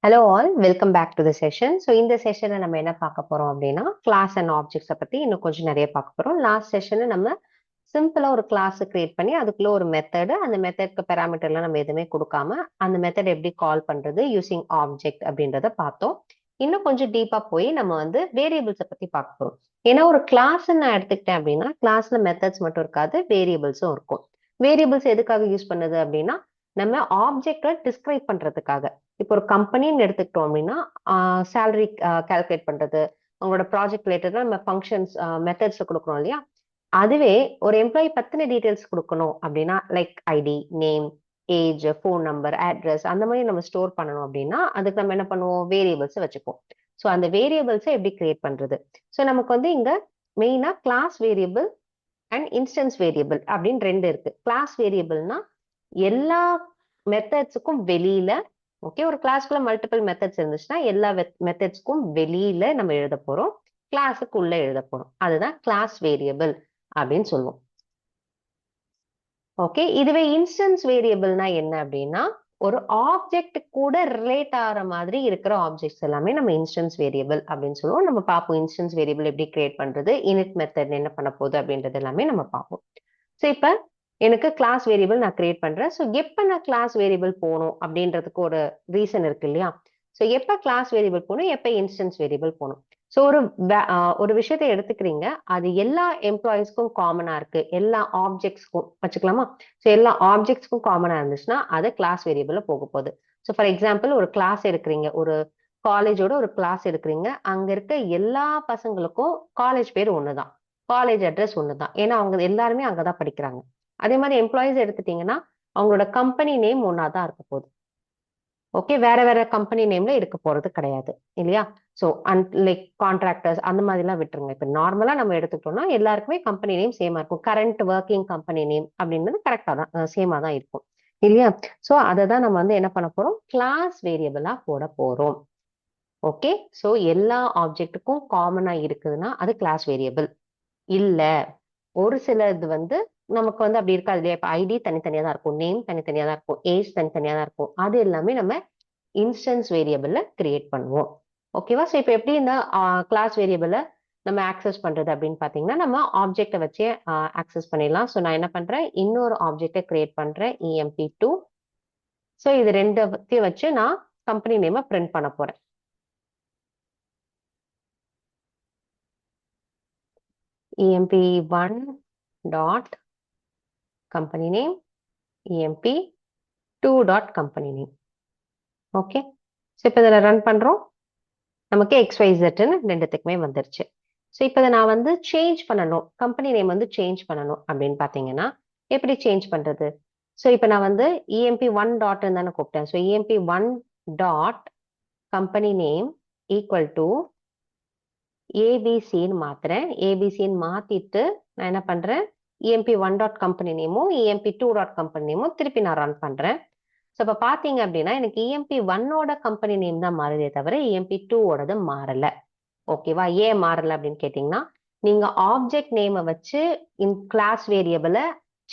Hello all, welcome back to the session. So இந்த செஷன்ல நம்ம என்ன பார்க்க போறோம் அப்படின்னா கிளாஸ் அண்ட் ஆப்ஜெக்ட்ஸை பத்தி இன்னும் கொஞ்சம் நிறைய பார்க்க போறோம். லாஸ்ட் செஷன்ல நம்ம சிம்பிளா ஒரு கிளாஸ் கிரியேட் பண்ணி அதுக்குள்ள ஒரு மெத்தடு, அந்த மெத்தட்க்கு பேராமீட்டர்லாம் நம்ம எதுவுமே கொடுக்காம அந்த மெத்தட் எப்படி கால் பண்றது யூசிங் ஆப்ஜெக்ட் அப்படின்றத பார்த்தோம். இன்னும் கொஞ்சம் டீப்பா போய் நம்ம வந்து வேரியபிள்ஸை பத்தி பார்க்க போறோம். ஏன்னா ஒரு கிளாஸ் நான் எடுத்துக்கிட்டேன் அப்படின்னா கிளாஸ்ல மெத்தட்ஸ் மட்டும் இருக்காது, வேரியபிள்ஸும் இருக்கும். வேரியபிள்ஸ் எதுக்காக யூஸ் பண்ணுது அப்படின்னா நம்ம ஆப்ஜெக்டை டிஸ்கிரைப் பண்றதுக்காக. இப்போ ஒரு கம்பெனின்னு எடுத்துக்கிட்டோம் அப்படின்னா சேலரி கால்குலேட் பண்றது, உங்களோட ப்ராஜெக்ட் ரிலேட்டடா நம்ம ஃபங்க்ஷன்ஸ் மெத்தட்ஸ் கொடுக்குறோம் இல்லையா. அதுவே ஒரு எம்ப்ளாயி பத்தின டீடைல்ஸ் கொடுக்கணும் அப்படின்னா like ID, name, age, phone number, address அந்த மாதிரி நம்ம ஸ்டோர் பண்ணணும் அப்படின்னா அதுக்கு நம்ம என்ன பண்ணுவோம், வேரியபிள்ஸ் வச்சுப்போம். ஸோ அந்த வேரியபிள்ஸை எப்படி கிரியேட் பண்றது? ஸோ நமக்கு வந்து இங்க மெயினா class variable and instance variable அப்படின்னு ரெண்டு இருக்கு. கிளாஸ் வேரியபிள்னா எல்லா மெத்தட்ஸுக்கும் வெளியில, ஓகே, ஒரு கிளாஸ்க்குள்ள மல்டிபிள் மெத்தட்ஸ் இருந்துச்சுன்னா எல்லா மெத்தட்ஸ்க்கும் வெளியில நம்ம எழுத போறோம், கிளாஸுக்குள்ள எழுத போறோம். அதுதான் கிளாஸ் வேரியபிள் அப்படின்னு சொல்லுவோம். ஓகே, இதுவே இன்ஸ்டன்ஸ் வேரியபிள்னா என்ன அப்படின்னா ஒரு ஆப்ஜெக்ட் கூட ரிலேட் ஆகிற மாதிரி இருக்கிற ஆப்ஜெக்ட்ஸ் எல்லாமே நம்ம இன்ஸ்டன்ஸ் வேரியபிள் அப்படின்னு சொல்லுவோம். நம்ம பார்ப்போம் இன்ஸ்டன்ஸ் வேரியபிள் எப்படி கிரியேட் பண்றது, இனிட் மெத்தட் என்ன பண்ண போகுது அப்படின்றது எல்லாமே நம்ம பார்ப்போம். ஸோ இப்போ எனக்கு கிளாஸ் வேரியபிள் நான் கிரியேட் பண்றேன். ஸோ எப்போ நான் கிளாஸ் வேரியபிள் போகணும் அப்படின்றதுக்கு ஒரு ரீசன் இருக்கு இல்லையா. ஸோ எப்போ கிளாஸ் வேரியபிள் போகணும், எப்போ இன்ஸ்டன்ஸ் வேரியபிள் போகணும். ஸோ ஒரு விஷயத்தை எடுத்துக்கிறீங்க, அது எல்லா எம்ப்ளாயிஸ்க்கும் காமனா இருக்கு, எல்லா ஆப்ஜெக்ட்ஸ்க்கும் வச்சுக்கலாமா. ஸோ எல்லா ஆப்ஜெக்ட்ஸ்க்கும் காமனா இருந்துச்சுன்னா அது கிளாஸ் வேரியபிள்ல போக போகுது. ஸோ ஃபார் எக்ஸாம்பிள் ஒரு கிளாஸ் எடுக்கிறீங்க, ஒரு காலேஜோட ஒரு கிளாஸ் எடுக்கிறீங்க, அங்க இருக்க எல்லா பசங்களுக்கும் காலேஜ் பேர் ஒண்ணுதான், காலேஜ் அட்ரஸ் ஒண்ணுதான், ஏன்னா அவங்க எல்லாருமே அங்கதான் படிக்கிறாங்க. அதே மாதிரி எம்ப்ளாயிஸ் எடுத்துட்டீங்கன்னா அவங்களோட கம்பெனி நேம் ஒன்னாதான் இருக்க போகுது. ஓகே, வேற வேற கம்பெனி நேம்ல இருக்க போறது கிடையாது இல்லையா. ஸோ லைக் கான்ட்ராக்டர்ஸ் அந்த மாதிரிலாம் விட்டுருங்க. இப்போ நார்மலா நம்ம எடுத்துக்கிட்டோம்னா எல்லாருக்குமே கம்பெனி நேம் சேமா இருக்கும். கரண்ட் ஒர்க்கிங் கம்பெனி நேம் அப்படின்றது கரெக்டா தான் சேமா தான் இருக்கும் இல்லையா. ஸோ அதை தான் நம்ம வந்து என்ன பண்ண போறோம், கிளாஸ் வேரியபிளா போட போறோம். ஓகே, ஸோ எல்லா ஆப்ஜெக்ட்டுக்கும் காமனா இருக்குதுன்னா அது கிளாஸ் வேரியபிள். இல்ல ஒரு சில இது வந்து நமக்கு வந்து அப்படி இருக்காது இல்லையா. இப்ப ஐடி தனித்தனியா தான் இருக்கும், நேம் தனித்தனியா தான் இருக்கும், ஏஜ் தனித்தனியா தான் இருக்கும். அது எல்லாமே நம்ம இன்ஸ்டன்ஸ் வேரியபிள்ல கிரியேட் பண்ணுவோம். ஓகேவா. ஸோ இப்போ எப்படி இந்த கிளாஸ் வேரியபிள நம்ம ஆக்சஸ் பண்றது அப்படின்னு பாத்தீங்கன்னா நம்ம ஆப்ஜெக்டை வச்சே ஆக்சஸ் பண்ணிடலாம். ஸோ நான் என்ன பண்றேன், இன்னொரு ஆப்ஜெக்டை கிரியேட் பண்றேன், EMP2. ஸோ இது ரெண்டுத்தையும் வச்சு நான் கம்பெனி நேமை பிரிண்ட் பண்ண போறேன். EMP1 dot company name, EMP2 dot company name. Okay, so இப்போ இதில் ரன் பண்ணுறோம், நமக்கு XYZன்னு ரெண்டுத்துக்குமே வந்துருச்சு. ஸோ இப்போ இதை நான் வந்து சேஞ்ச் பண்ணணும், கம்பெனி நேம் வந்து சேஞ்ச் பண்ணணும் அப்படின்னு பார்த்தீங்கன்னா எப்படி சேஞ்ச் பண்ணுறது. ஸோ இப்போ நான் வந்து EMP1 டாட்னு தானே கூப்பிட்டேன். So EMP1 dot company name equal to ஏபிசின்னு மாத்துறேன். ஏபிசின்னு மாத்திட்டு நான் என்ன பண்றேன், EMP1 டாட் கம்பெனி நேமும் EMP2 டாட் கம்பெனி நேமும் திருப்பி நான் ரன் பண்றேன். ஸோ இப்போ பார்த்தீங்க அப்படின்னா எனக்கு EMP1ஓட கம்பெனி நேம் தான் மாறுதே தவிர EMP2ஓடது மாறல. ஓகேவா. ஏன் மாறல அப்படின்னு கேட்டீங்கன்னா நீங்க ஆப்ஜெக்ட் நேமை வச்சு கிளாஸ் வேரியபிளை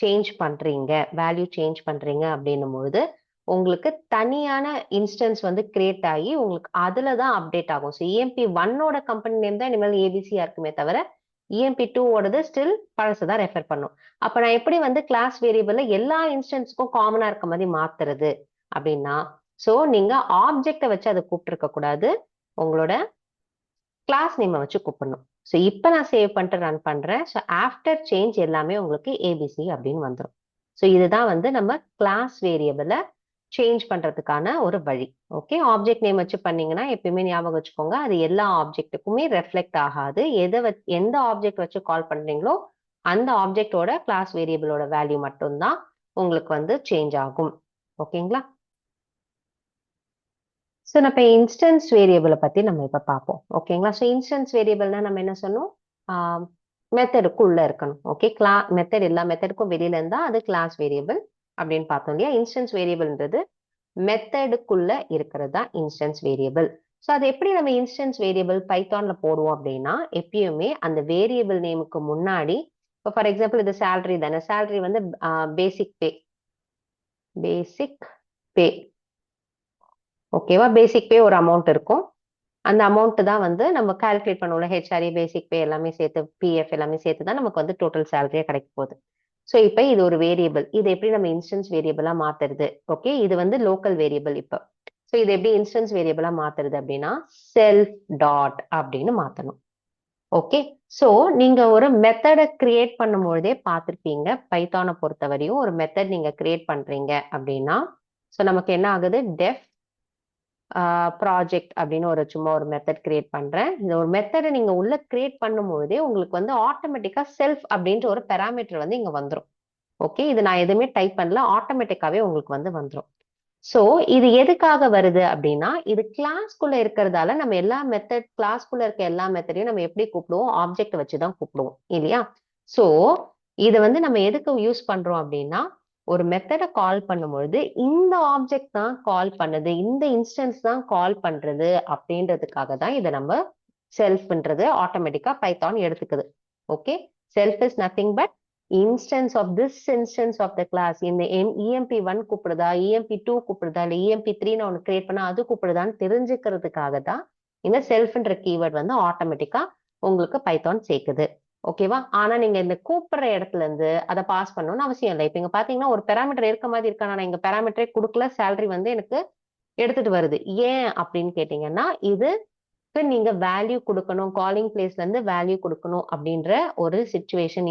சேஞ்ச் பண்றீங்க, வேல்யூ சேஞ்ச் பண்றீங்க அப்படின்னும் பொழுது உங்களுக்கு தனியான இன்ஸ்டன்ஸ் வந்து கிரியேட் ஆகி உங்களுக்கு அதுல தான் அப்டேட் ஆகும். ஸோ EMP1ஓட கம்பெனி நேம் தான் இனிமேல் ஏபிசியா இருக்குமே தவிர EMP2ஓடது ஸ்டில் பழசுதான் ரெஃபர் பண்ணும். அப்ப நான் எப்படி வந்து கிளாஸ் வேரியபிள்ல எல்லா இன்ஸ்டன்ஸ்க்கும் காமனா இருக்க மாதிரி மாத்துறது அப்படின்னா, ஸோ நீங்க ஆப்ஜெக்டை வச்சு அதை கூப்பிட்டு இருக்க கூடாது, உங்களோட கிளாஸ் நேமை வச்சு கூப்பிடணும். ஸோ இப்போ நான் சேவ் பண்ணிட்டு ரன் பண்றேன். ஸோ ஆஃப்டர் சேஞ்ச் எல்லாமே உங்களுக்கு ஏபிசி அப்படின்னு வந்துடும். ஸோ இதுதான் வந்து நம்ம கிளாஸ் வேரியபிளை சேஞ்ச் பண்றதுக்கான ஒரு வழி. ஓகே, ஆப்ஜெக்ட் நேம் வச்சு பண்ணீங்கன்னா எப்பயுமே ஞாபகம் வச்சுக்கோங்க, அது எல்லா ஆப்ஜெக்ட்டுக்குமே ரெஃப்ளெக்ட் ஆகாது. எந்த ஆப்ஜெக்ட் வச்சு கால் பண்றீங்களோ அந்த ஆப்ஜெக்டோட கிளாஸ் வேரியபிளோட வேல்யூ மட்டும்தான் உங்களுக்கு வந்து சேஞ்ச் ஆகும். ஓகேங்களா. ஸோ நம்ம இப்போ இன்ஸ்டன்ஸ் வேரியபிளை பத்தி நம்ம இப்போ பார்ப்போம். ஓகேங்களா. ஸோ இன்ஸ்டன்ஸ் வேரியபிள்னா நம்ம என்ன சொன்னோம், மெத்தடுக்குள்ள இருக்கணும். ஓகே, மெத்தட் எல்லா மெத்தடுக்கும் வெளியில இருந்தா அது கிளாஸ் வேரியபிள் அப்படின்னு பார்த்தோம் இல்லையா. இன்ஸ்டன்ஸ் வேரியபிள்ன்றது மெத்தடுக்குள்ள இருக்கிறது தான் இன்ஸ்டன்ஸ் வேரியபிள். ஸோ அது எப்படி நம்ம இன்ஸ்டன்ஸ் வேரியபிள் பைத்தான்ல போடுவோம் அப்படின்னா எப்பயுமே அந்த வேரியபிள் நேமுக்கு முன்னாடி, இப்போ ஃபார் எக்ஸாம்பிள் இது சேலரி தானே, சேலரி வந்து பேசிக் பே, பேசிக் பே. ஓகேவா? பேசிக் பே ஒரு அமௌண்ட் இருக்கும். அந்த அமௌண்ட் தான் வந்து நம்ம கால்குலேட் பண்ணுவோம்ல, ஹெச்ஆர்ஏ, பேசிக் பே எல்லாமே சேர்த்து, பிஎஃப் எல்லாமே சேர்த்து தான் நமக்கு வந்து டோட்டல் சேலரியா கிடைக்க போகுது. ஸோ இப்போ இது ஒரு வேரியபிள். இது எப்படி நம்ம இன்ஸ்டன்ஸ் வேரியபிளா மாத்துறது? ஓகே, இது வந்து லோக்கல் வேரியபிள் இப்போ. ஸோ இது எப்படி இன்ஸ்டன்ஸ் வேரியபிளா மாத்துறது அப்படின்னா, செல்ஃப் டாட் அப்படின்னு மாத்தணும். ஓகே, ஸோ நீங்க ஒரு மெத்தடை கிரியேட் பண்ணும்பொழுதே பார்த்துருப்பீங்க. பைத்தானை பொறுத்தவரையும் ஒரு மெத்தட் நீங்க கிரியேட் பண்றீங்க அப்படின்னா, ஸோ நமக்கு என்ன ஆகுது, டெஃப் ப்ராஜெக்ட் அப்படின்னு ஒரு சும்மா ஒரு மெத்தட் கிரியேட் பண்றேன். இந்த ஒரு மெத்தடை நீங்க உள்ள கிரியேட் பண்ணும்போதே உங்களுக்கு வந்து ஆட்டோமேட்டிக்கா செல்ஃப் அப்படின்ற ஒரு பெராமீட்டர் வந்து இங்க வந்துடும். ஓகே, இது நான் எதுவுமே டைப் பண்ணல, ஆட்டோமேட்டிக்காவே உங்களுக்கு வந்து வந்துடும். ஸோ இது எதுக்காக வருது அப்படின்னா, இது கிளாஸ்க்குள்ள இருக்கிறதால நம்ம எல்லா மெத்தட், கிளாஸ்க்குள்ள இருக்க எல்லா மெத்தடையும் நம்ம எப்படி கூப்பிடுவோம், ஆப்ஜெக்ட் வச்சு தான் கூப்பிடுவோம் இல்லையா? ஸோ இதை வந்து நம்ம எதுக்கு யூஸ் பண்றோம் அப்படின்னா, ஒரு மெத்தடை கால் பண்ணும்பொழுது இந்த ஆப்ஜெக்ட் தான் கால் பண்ணுது, இந்த இன்ஸ்டன்ஸ் தான் கால் பண்றது அப்படின்றதுக்காக தான் இதை நம்ம செல்ஃப்ன்றது ஆட்டோமேட்டிக்கா பைத்தான் எடுத்துக்குது. Okay, self is nothing but instance of this instance of the class. இந்த EMP1 கூப்பிடுதா, EMP2 கூப்பிடுதா, இல்ல EMP3 நான் ஒன்று கிரியேட் பண்ணா அது கூப்பிடுதான்னு தெரிஞ்சுக்கிறதுக்காக தான் இந்த செல்ஃப்ன்ற கீவேர்ட் வந்து ஆட்டோமேட்டிக்கா உங்களுக்கு பைத்தான் சேர்க்குது. ஓகேவா? ஆனா நீங்க இந்த கூப்பிடுற இடத்துல இருந்து அதை பாஸ் பண்ணணும்னு அவசியம் இல்லை. இப்ப இங்க பாத்தீங்கன்னா ஒரு பெராமீட்டர் இருக்க மாதிரி இருக்கா, நான் இங்க பெராமீட்டரே கொடுக்கல, சேலரி வந்து எனக்கு எடுத்துட்டு வருது. ஏன் அப்படின்னு கேட்டீங்கன்னா, இது நீங்க வேல்யூ கொடுக்கணும், காலிங் பிளேஸ்ல இருந்து வேல்யூ கொடுக்கணும் அப்படின்ற ஒரு சிச்சுவேஷன்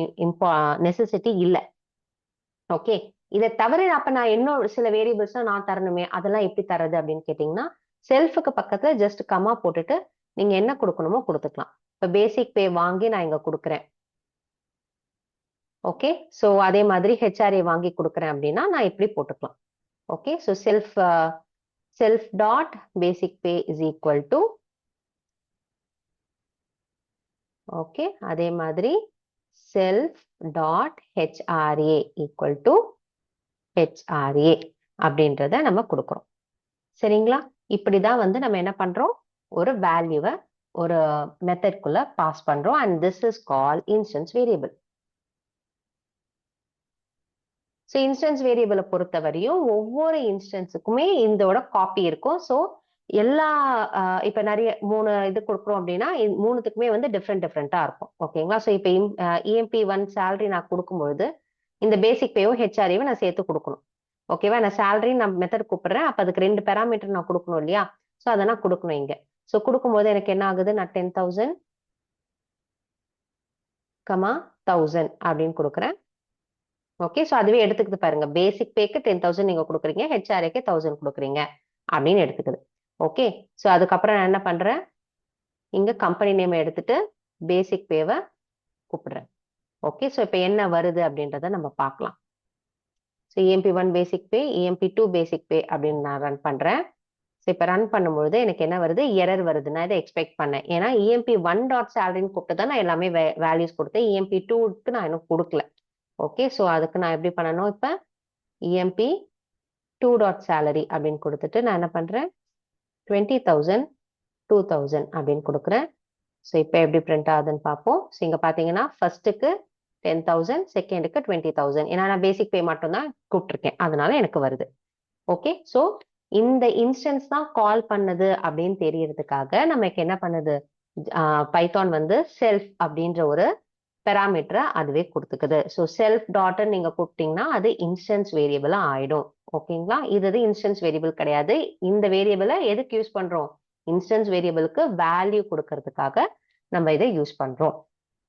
நெசசிட்டி இல்லை. ஓகே, இதை தவிர அப்ப நான் இன்னும் சில வேரியபிள்ஸ் நான் தரணுமே, அதெல்லாம் எப்படி தரது அப்படின்னு கேட்டீங்கன்னா, செல்ஃபுக்கு பக்கத்துல ஜஸ்ட் கமா போட்டுட்டு நீங்க என்ன கொடுக்கணுமோ கொடுத்துக்கலாம். இப்ப பேசிக் பே வாங்கி நான் இங்க கொடுக்குறேன். ஓகே, ஸோ அதே மாதிரி ஹெச்ஆர்ஏ வாங்கி கொடுக்குறேன் அப்படின்னா நான் இப்படி போட்டுக்கலாம். Okay, so self dot basic pay is equal to, okay, அதே மாதிரி self dot HRA equal to HRA அப்படின்றத நம்ம கொடுக்குறோம். சரிங்களா? இப்படிதான் வந்து நம்ம என்ன பண்றோம், ஒரு வேல்யூவை ஒரு மெத்தட்குள்ள பாஸ் பண்றோம். And this is call instance variable. So instance வேரியபிளை பொறுத்தவரையும் ஒவ்வொரு இன்ஸ்டன்ஸுக்குமே இதோட காப்பி இருக்கும். ஸோ எல்லா இப்ப நிறைய 3 இது கொடுக்குறோம் அப்படின்னா மூணுத்துக்குமே வந்து டிஃப்ரெண்டா இருக்கும். ஓகேங்களா? ஸோ இப்போ EMP1 சேலரி நான் கொடுக்கும்பொழுது இந்த பேசிக் பேவும் ஹெச்ஆர்ஏவும் நான் சேர்த்து கொடுக்கணும். ஓகேவா? நான் சேலரி நான் மெத்தட் கூப்பிடுறேன், அப்ப அதுக்கு 2 பேராமீட்டர் நான் கொடுக்கணும் இல்லையா? ஸோ அதை நான் கொடுக்கணும் இங்க. ஸோ கொடுக்கும்போது எனக்கு என்ன ஆகுது, நான் 10,000 1000 அப்படின்னு கொடுக்குறேன். ஓகே, ஸோ அதுவே எடுத்துக்கிட்டு பாருங்க, பேசிக் பேக்கு 10,000 நீங்க கொடுக்குறீங்க, ஹெச்ஆர்ஏக்கு 1000 கொடுக்குறீங்க அப்படின்னு எடுத்துக்குது. ஓகே, ஸோ அதுக்கப்புறம் நான் என்ன பண்றேன், இங்க கம்பெனி நேம் எடுத்துட்டு பேசிக் பேவை கூப்பிடுறேன். ஓகே, ஸோ இப்போ என்ன வருது அப்படின்றத நம்ம பார்க்கலாம். ஸோ EMP1 பேசிக் பே, EMP2 பேசிக் பே அப்படின்னு நான் ரன் பண்றேன். ஸோ இப்போ ரன் பண்ணும்பொழுது எனக்கு என்ன வருது, எரர் வருது. நான் இதை எக்ஸ்பெக்ட் பண்ணேன், ஏன்னா EMP1 டாட் சேலரின்னு கூப்பிட்டு தான் நான் எல்லாமே வேல்யூஸ் கொடுத்தேன். EMP2க்கு நான் இன்னும் கொடுக்கல. ஓகே, ஸோ அதுக்கு நான் எப்படி பண்ணணும், இப்போ EMP2 டாட் சேலரி அப்படின்னு கொடுத்துட்டு நான் என்ன பண்றேன், 20,000 2,000 அப்படின்னு கொடுக்குறேன். ஸோ இப்போ எப்படி பிரிண்ட் ஆகுதுன்னு பார்ப்போம். ஸோ இங்க பாத்தீங்கன்னா ஃபர்ஸ்ட்டுக்கு 10,000, செகண்டுக்கு 20,000. ஏன்னா நான் பேசிக் பே மட்டும் தான் கூப்பிட்டுருக்கேன், அதனால எனக்கு வருது. ஓகே, ஸோ இந்த இன்ஸ்டன்ஸ் தான் கால் பண்ணுது அப்படின்னு தெரியறதுக்காக நமக்கு என்ன பண்ணுது, பைத்தான் வந்து செல்ஃப் அப்படின்ற ஒரு பெராமீட்டரை அதுவே கொடுத்துக்குது. ஸோ செல்ஃப் டாட்னு நீங்க கூப்பிட்டீங்கன்னா அது இன்ஸ்டன்ஸ் வேரியபிளா ஆயிடும். ஓகேங்களா? இது இன்ஸ்டன்ஸ் வேரியபிள் கிடையாது. இந்த வேரியபிளை எதுக்கு யூஸ் பண்றோம், இன்ஸ்டன்ஸ் வேரியபிளுக்கு வேல்யூ கொடுக்கறதுக்காக நம்ம இதை யூஸ் பண்றோம்.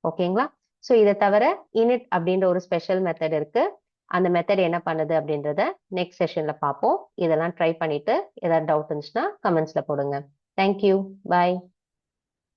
ஓகேங்களா? ஸோ இதை தவிர init அப்படின்ற ஒரு ஸ்பெஷல் மெத்தட் இருக்கு. அந்த மெத்தட் என்ன பண்ணுது அப்படின்றத நெக்ஸ்ட் செஷன்ல பார்ப்போம். இதெல்லாம் ட்ரை பண்ணிட்டு ஏதாவது டவுட் இருந்துச்சுன்னா கமெண்ட்ஸ்ல போடுங்க. தேங்க்யூ, பாய்.